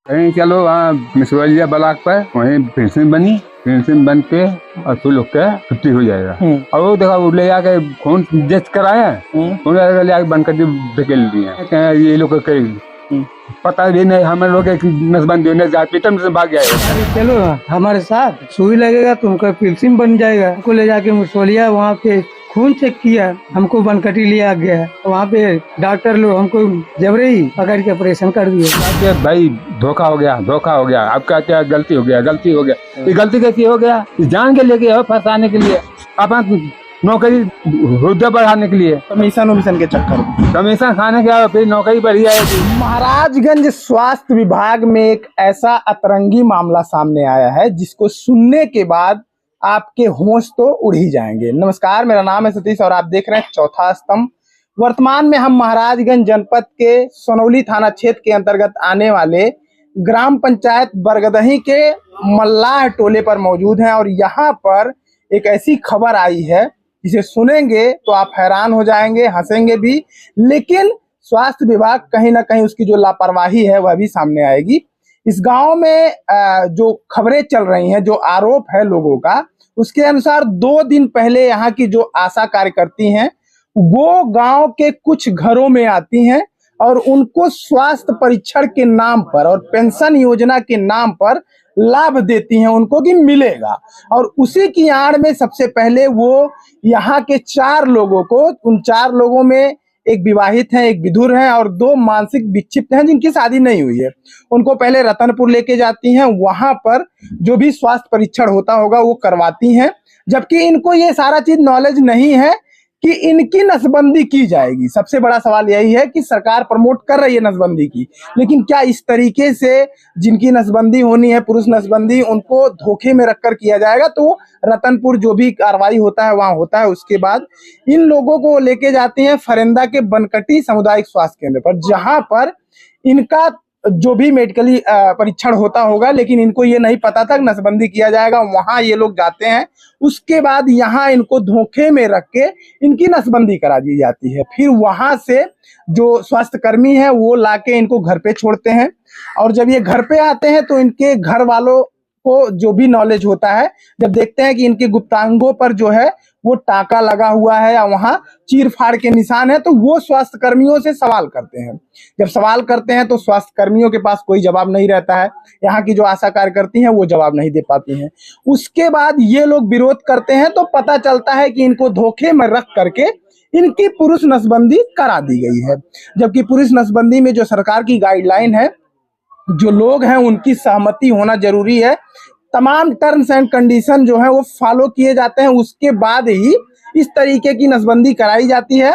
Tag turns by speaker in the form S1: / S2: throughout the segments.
S1: कहीं चलो वहाँ मिसवलिया ब्लॉक पर वहीं पेंशन बनी, पेंशन बन के और फिर लोग के छुट्टी हो जाएगा। और वो देखा वो ले जाके खून टेस्ट कराया, खून ले जाके बंद कर धकेल दिए। ये लोग पता भी नहीं, हम लोग नसबंदी होने हॉस्पिटल से भाग गए।
S2: चलो हमारे साथ सुई लगेगा, तुमका पेंशन बन जाएगा। हमको ले जाके मिसवलिया वहाँ पे खून चेक किया, हमको बनकटी लिया गया। वहाँ पे डॉक्टर लोग हमको जबरे ही पकड़ के ऑपरेशन कर दिया।
S1: भाई धोखा हो गया, धोखा हो गया, आपका क्या गलती हो गया, गलती हो गया। ये गलती कैसी हो गया? जान के लेके हो फंसाने के लिए, अपन नौकरी हुद्दा बढ़ाने के लिए,
S3: कमीशन के चक्कर,
S1: कमीशन खाने के फिर नौकरी बढ़ी जाएगी।
S3: महाराजगंज स्वास्थ्य विभाग में एक ऐसा अतरंगी मामला सामने आया है जिसको सुनने के बाद आपके होश तो उड़ ही जाएंगे। नमस्कार, मेरा नाम है सतीश और आप देख रहे हैं चौथा स्तंभ। वर्तमान में हम महाराजगंज जनपद के सोनौली थाना क्षेत्र के अंतर्गत आने वाले ग्राम पंचायत बरगदही के मल्लाह टोले पर मौजूद हैं और यहाँ पर एक ऐसी खबर आई है जिसे सुनेंगे तो आप हैरान हो जाएंगे, हंसेंगे भी, लेकिन स्वास्थ्य विभाग कहीं ना कहीं उसकी जो लापरवाही है वह भी सामने आएगी। इस गांव में जो खबरें चल रही हैं, जो आरोप है लोगों का, उसके अनुसार 2 दिन पहले यहाँ की जो आशा कार्यकर्ती हैं वो गांव के कुछ घरों में आती हैं और उनको स्वास्थ्य परीक्षण के नाम पर और पेंशन योजना के नाम पर लाभ देती हैं उनको कि मिलेगा। और उसी की आड़ में सबसे पहले वो यहाँ के 4 लोगों को, उन 4 लोगों में एक विवाहित हैं, एक विधुर हैं और 2 मानसिक विक्षिप्त हैं जिनकी शादी नहीं हुई है, उनको पहले रतनपुर लेके जाती हैं। वहां पर जो भी स्वास्थ्य परीक्षण होता होगा वो करवाती हैं, जबकि इनको ये सारा चीज नॉलेज नहीं है कि इनकी नसबंदी की जाएगी। सबसे बड़ा सवाल यही है कि सरकार प्रमोट कर रही है नसबंदी की, लेकिन क्या इस तरीके से जिनकी नसबंदी होनी है, पुरुष नसबंदी, उनको धोखे में रखकर किया जाएगा? तो रतनपुर जो भी कार्रवाई होता है वहां होता है। उसके बाद इन लोगों को लेके जाते हैं फरेंदा के बनकटी सामुदायिक स्वास्थ्य केंद्र पर, जहां पर इनका जो भी मेडिकली परीक्षण होता होगा, लेकिन इनको ये नहीं पता था नसबंदी किया जाएगा। वहां ये लोग जाते हैं, उसके बाद यहाँ इनको धोखे में रख के इनकी नसबंदी करा दी जाती है। फिर वहां से जो स्वास्थ्य कर्मी है वो लाके इनको घर पे छोड़ते हैं और जब ये घर पे आते हैं तो इनके घर वालों को जो भी नॉलेज होता है, जब देखते हैं कि इनके गुप्तांगों पर जो है वो टाका लगा हुआ है या वहां चीर फाड़ के निशान है, तो वो स्वास्थ्य कर्मियों से सवाल करते हैं। जब सवाल करते हैं तो स्वास्थ्य कर्मियों के पास कोई जवाब नहीं रहता है, यहाँ की जो आशा कार्यकर्ती हैं वो जवाब नहीं दे पाती हैं। उसके बाद ये लोग विरोध करते हैं तो पता चलता है कि इनको धोखे में रख करके इनकी पुरुष नसबंदी करा दी गई है। जबकि पुरुष नसबंदी में जो सरकार की गाइडलाइन है, जो लोग हैं उनकी सहमति होना जरूरी है, तमाम टर्म्स एंड कंडीशन जो है वो फॉलो किए जाते हैं, उसके बाद ही इस तरीके की नसबंदी कराई जाती है।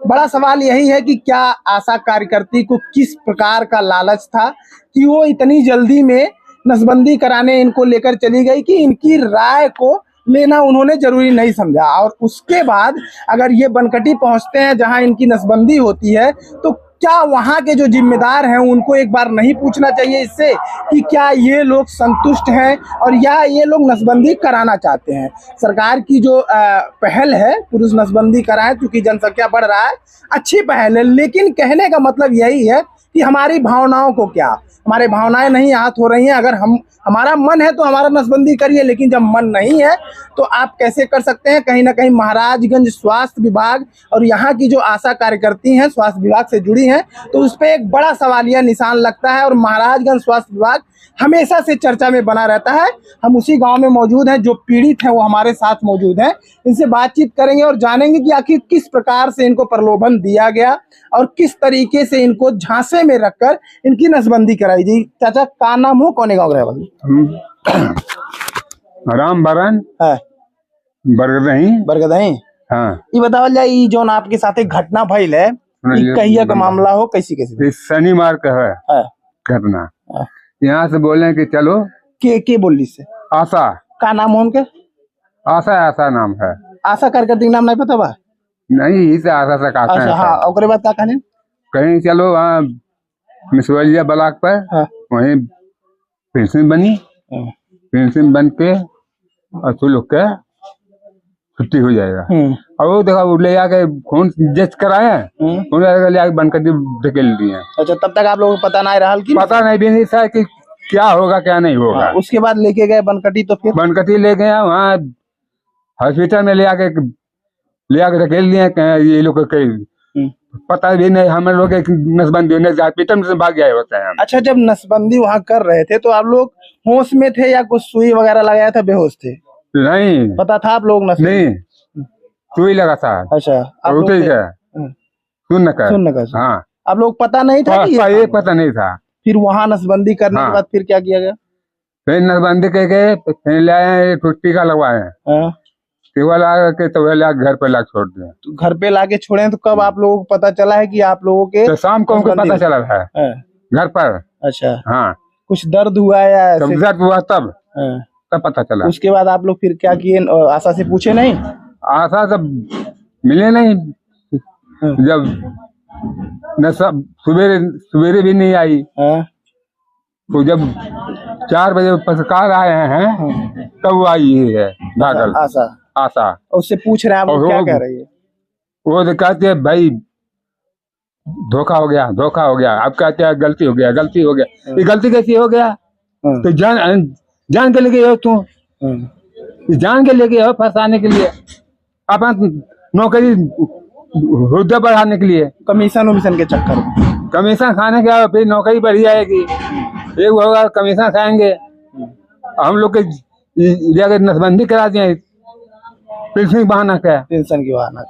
S3: बड़ा सवाल यही है कि क्या आशा कार्यकर्ती को किस प्रकार का लालच था कि वो इतनी जल्दी में नसबंदी कराने इनको लेकर चली गई कि इनकी राय को लेना उन्होंने जरूरी नहीं समझा। और उसके बाद अगर ये बनकटी पहुंचते हैं जहां इनकी नसबंदी होती है, तो क्या वहां के जो जिम्मेदार हैं उनको एक बार नहीं पूछना चाहिए इससे कि क्या ये लोग संतुष्ट हैं और या ये लोग नसबंदी कराना चाहते हैं? सरकार की जो पहल है पुरुष नसबंदी कराएं, क्योंकि जनसंख्या बढ़ रहा है, अच्छी पहल है, लेकिन कहने का मतलब यही है कि हमारी भावनाओं को क्या, हमारे भावनाएं नहीं आहत हो रही हैं। अगर हमारा मन है तो हमारा नसबंदी करिए, लेकिन जब मन नहीं है तो आप कैसे कर सकते हैं? कहीं ना कहीं महाराजगंज स्वास्थ्य विभाग और यहाँ की जो आशा कार्यकर्ती हैं स्वास्थ्य विभाग से जुड़ी हैं, तो उस पर एक बड़ा सवालिया निशान लगता है और महाराजगंज स्वास्थ्य विभाग हमेशा से चर्चा में बना रहता है। हम उसी गांव में मौजूद हैं, जो पीड़ित हैं वो हमारे साथ मौजूद हैं, इनसे बातचीत करेंगे और जानेंगे कि आखिर किस प्रकार से इनको प्रलोभन दिया गया और किस तरीके से इनको झांसे में रखकर इनकी नसबंदी कराई गई। चाचा का नाम हो, कौन गाँव रहे वाली?
S1: राम बरन
S3: है
S1: बरगदही।
S3: बरगदही।
S1: हाँ,
S3: ये बतावल जाए, ये जो आपके साथ एक घटना भइल है, कहिया का मामला हो, कैसी कैसी?
S1: शनिवार का है घटना। यहाँ से बोले कि चलो,
S3: के बोली से?
S1: आशा।
S3: का नाम हो उनके?
S1: आशा नाम है।
S3: आशा कार्यकर्ती नाम नहीं पता बा?
S1: नहीं, इसे आशा से कहते हैं।
S3: अच्छा, हाँ, और बाद का कहने?
S1: कहीं चलो वहाँ मिसवलिया ब्लॉक पर वहीं पेंशन बनी, पेंशन बन के और फिर लोग के छुट्टी हो जाएगा। और वो देखा वो ले जाके खून टेस्ट कराया, खून ले जाके बंद कर धकेल दिए।
S3: अच्छा, तब तक आप लोगों को पता नहीं रहा कि
S1: पता नहीं भी नहीं था कि क्या होगा क्या नहीं होगा।
S3: उसके बाद लेके गए बनकटी, तो फिर
S1: बनकटी ले गया वहाँ हॉस्पिटल में ले आके धकेल दिए। ये लोग पता भी नहीं, हम लोग एक नसबंदी हॉस्पिटल में से भाग गए होते हैं।
S3: अच्छा, जब नसबंदी वहाँ कर रहे थे तो आप लोग होश में थे या कुछ सुई वगैरह लगाया था, बेहोश थे?
S1: नहीं
S3: पता था आप लोग नस
S1: नहीं, सुई लगा था।
S3: अच्छा, आप लोग
S1: ठीक
S3: थे-
S1: है, सुन का हाँ,
S3: आप लोग पता नहीं था कि
S1: ये पता नहीं था।
S3: फिर वहाँ नसबंदी करने के
S1: हाँ।
S3: बाद फिर क्या किया गया?
S1: फिर नसबंदी करके फिर ले आए, टीका लगवाए,
S3: हाँ,
S1: टीका लगा के तो घर पे ला छोड़ दिया।
S3: तो घर पे लाके छोड़े तो कब आप लोगों को पता चला है कि आप लोगों के?
S1: तो शाम को हमको पता चला है
S3: हाँ,
S1: घर पर।
S3: अच्छा,
S1: हाँ,
S3: कुछ दर्द हुआ या ऐसे?
S1: तब दर्द हुआ तब
S3: हाँ।
S1: पता चला।
S3: उसके बाद आप लोग फिर क्या किए? आशा से पूछे नहीं?
S1: आशा सब मिले नहीं। जब न सब सवेरे भी नहीं आई,
S3: हाँ,
S1: तो जब 4 बजे पत्रकार आए हैं तब वो आई है भागल आशा।
S3: उससे पूछ रहे हैं आप लोग,
S1: और
S3: क्या
S1: वो-
S3: कह रही है?
S1: वो तो कहते हैं भाई धोखा हो गया। आप कहते हैं गलती हो गया। ये गलती कैसी हो गया? तो जान के लेके हो तुम, जान के लेके हो फंसाने के लिए, अपन नौकरी हुद्दा बढ़ाने के लिए,
S3: कमीशन के चक्कर में।
S1: कमीशन खाने के फिर नौकरी बढ़ जाएगी। एक होगा कमीशन खाएंगे। हम लोग के जगह नसबंदी करा दिए पेंशन बहाना क्या।
S3: पेंशन की बहाना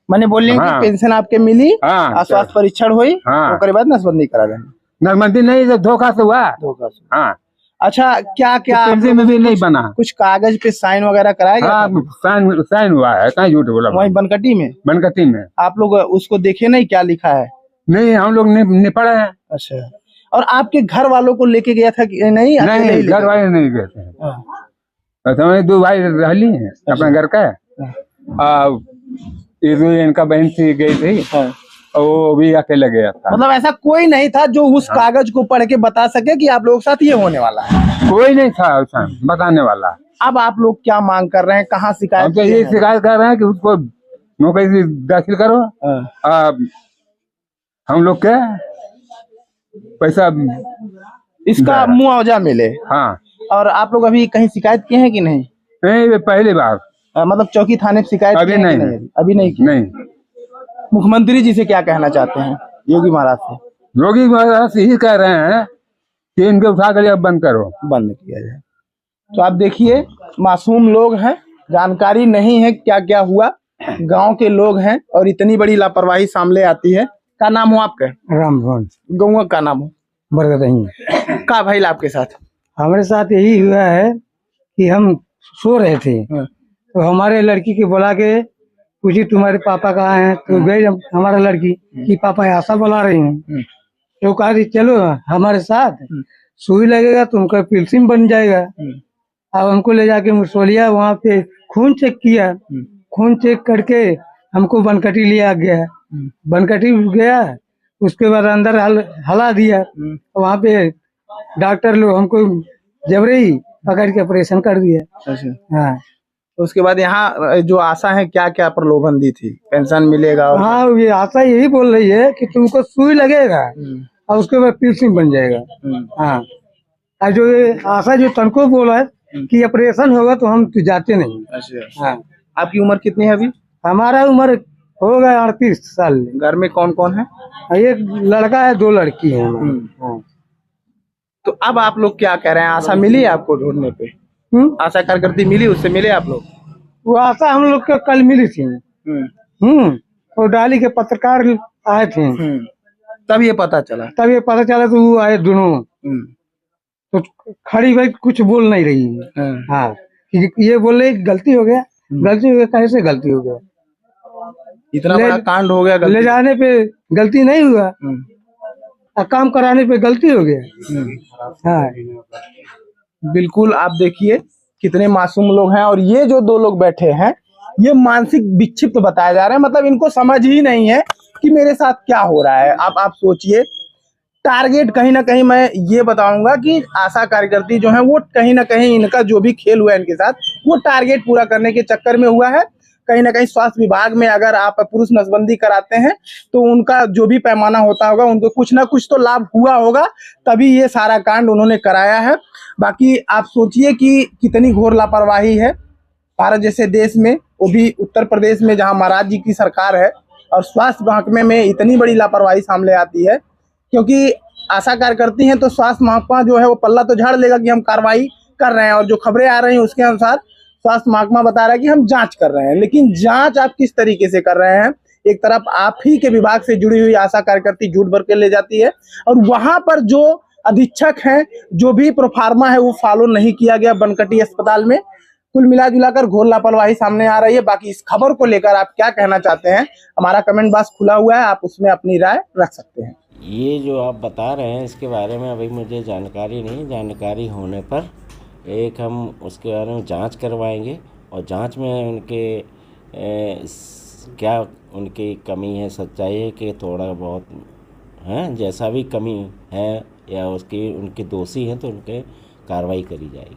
S3: मैंने बोली
S1: हाँ।
S3: कि पेंशन आपके मिली,
S1: हाँ।
S3: स्वास्थ्य परीक्षण हुई,
S1: हाँ।
S3: उसके बाद नसबंदी करा देंगे।
S1: नसबंदी नहीं, जब धोखा से हुआ।
S3: धोखा से।
S1: हाँ,
S3: अच्छा, क्या क्या आप
S1: पेंशन में भी नहीं बना।
S3: कुछ कागज पे साइन वगैरह कराया गया
S1: हाँ,
S3: था?
S1: साइन हुआ है, कहीं झूठ बोला।
S3: वहीं बनकटी में?
S1: बनकटी में
S3: आप लोग उसको देखे नहीं, क्या लिखा है?
S1: नहीं, हम लोग नहीं पढ़े हैं।
S3: अच्छा, और आपके घर वालों को लेके गया था कि नहीं? अकेले ही
S1: घर वाले नहीं गए थे।
S3: हाँ।
S1: हमें 2 भाई रहली हैं अपने घर का। इनका बहन थी, गई थी,
S3: हाँ।
S1: और वो भी अकेले गया था।
S3: मतलब ऐसा कोई नहीं था जो उस कागज को पढ़ के बता सके कि आप लोगों के साथ ये होने वाला है?
S1: कोई नहीं था ऐसा बताने वाला।
S3: अब आप लोग क्या मांग कर रहे हैं, कहाँ
S1: हम
S3: शिकायत
S1: तो
S3: किए
S1: ये
S3: हैं?
S1: शिकायत कर रहे हैं कि उसको नौकरी से दाखिल करो।
S3: हाँ।
S1: हम लोग के पैसा
S3: इसका मुआवजा मिले।
S1: हाँ।
S3: और आप लोग अभी कहीं शिकायत किए हैं कि नहीं?
S1: नहीं, ये पहली बार।
S3: मतलब चौकी थाने पे शिकायत
S1: अभी
S3: किए हैं कि
S1: नहीं।
S3: अभी नहीं की?
S1: नहीं।
S3: मुख्यमंत्री जी से क्या कहना चाहते हैं, योगी महाराज से?
S1: योगी महाराज यही कह रहे हैं कि इनके उठा कर अब बंद करो।
S3: बंद किया जाए। तो आप देखिए, मासूम लोग हैं, जानकारी नहीं है क्या क्या हुआ, गांव के लोग हैं और इतनी बड़ी लापरवाही सामने आती है। क्या नाम हो आपका?
S2: रामभवन
S3: गौवा का नाम हो?
S2: बरगद नहीं।
S3: का भाई आपके साथ?
S2: हमारे साथ यही हुआ है कि हम सो रहे थे, तो हमारे लड़की के बुला के पूछी तुम्हारे पापा कहाँ हैं? तो गई हमारा लड़की कि पापा आशा बुला रही हूँ। तो कहा कि चलो हमारे साथ, सुई लगेगा तुमका पिल्सिम बन जाएगा। अब हमको ले जाके मुसोलिया वहाँ पे खून चेक किया। खून चेक करके हमको बनकटी लिया गया। बनकटी गया, उसके बाद अंदर हला दिया। वहाँ पे डॉक्टर लोग हमको जबरी पकड़ के ऑपरेशन कर दिया। हाँ,
S3: उसके बाद यहाँ जो आशा है क्या क्या प्रलोभन दी थी? पेंशन मिलेगा और
S2: हाँ, ये आशा यही बोल रही है कि तुमको सुई लगेगा और उसके बाद पिल्सिंग बन जाएगा। हाँ, और जो ये आशा जो तनको बोला है कि ऑपरेशन होगा तो हम तो जाते नहीं।
S3: अच्छा।
S2: हाँ,
S3: आपकी उम्र कितनी है अभी?
S2: हमारा उम्र हो गया 38 साल।
S3: घर में कौन कौन है?
S2: एक लड़का है, 2 लड़की है। हाँ।
S3: तो अब आप लोग क्या कह रहे हैं? आशा मिली आपको ढूंढने पे? आशा कार्यकर्ती मिली, उससे मिले आप लोग?
S2: वो आशा हम लोग को कल मिली थी। वो डाली के पत्रकार आए थे,
S3: तब ये पता चला?
S2: तब ये पता चला तो वो आए दोनों। तो खड़ी भाई कुछ बोल नहीं रही है। हाँ, ये बोले गलती हो गया। कैसे गलती हो गया?
S3: इतना बड़ा कांड हो गया,
S2: ले जाने पे गलती नहीं हुआ और काम कराने पे गलती हो गया। हाँ,
S3: बिल्कुल। आप देखिए कितने मासूम लोग हैं, और ये जो 2 लोग बैठे हैं ये मानसिक विक्षिप्त बताए जा रहे हैं। मतलब इनको समझ ही नहीं है कि मेरे साथ क्या हो रहा है। आप सोचिए, टारगेट कहीं ना कहीं मैं ये बताऊंगा कि आशा कार्यकर्ती जो है वो कहीं ना कहीं इनका जो भी खेल हुआ है इनके साथ, वो टारगेट पूरा करने के चक्कर में हुआ है। कहीं ना कहीं स्वास्थ्य विभाग में अगर आप पुरुष नसबंदी कराते हैं तो उनका जो भी पैमाना होता होगा उनको कुछ ना कुछ तो लाभ हुआ होगा, तभी ये सारा कांड उन्होंने कराया है। बाकी आप सोचिए कि कितनी घोर लापरवाही है भारत जैसे देश में, वो भी उत्तर प्रदेश में जहां महाराज जी की सरकार है, और स्वास्थ्य महकमे में इतनी बड़ी लापरवाही सामने आती है। क्योंकि आशा कार्यकर्ती हैं तो स्वास्थ्य महकमा जो है वो पल्ला तो झाड़ लेगा कि हम कार्रवाई कर रहे हैं, और जो खबरें आ रही हैं उसके अनुसार स्वास्थ्य महकमा बता रहा है कि हम जांच कर रहे हैं। लेकिन जांच आप किस तरीके से कर रहे हैं? एक तरफ आप ही के विभाग से जुड़ी हुई आशा कार्यकर्ती झूठ भर के ले जाती है, और वहां पर जो अधीक्षक हैं, जो भी प्रोफार्मा है वो फॉलो नहीं किया गया बनकटी अस्पताल में। कुल मिला जुलाकर घोर लापरवाही सामने आ रही है। बाकी इस खबर को लेकर आप क्या कहना चाहते हैं? हमारा कमेंट बॉक्स खुला हुआ है, आप उसमें अपनी राय रख सकते हैं।
S4: ये जो आप बता रहे हैं इसके बारे में अभी मुझे जानकारी नहीं, जानकारी होने पर एक हम उसके बारे में जांच करवाएंगे, और जांच में उनके क्या उनकी कमी है, सच्चाई है कि थोड़ा बहुत है, जैसा भी कमी है या उसकी उनके दोषी हैं तो उनके कार्रवाई करी जाएगी।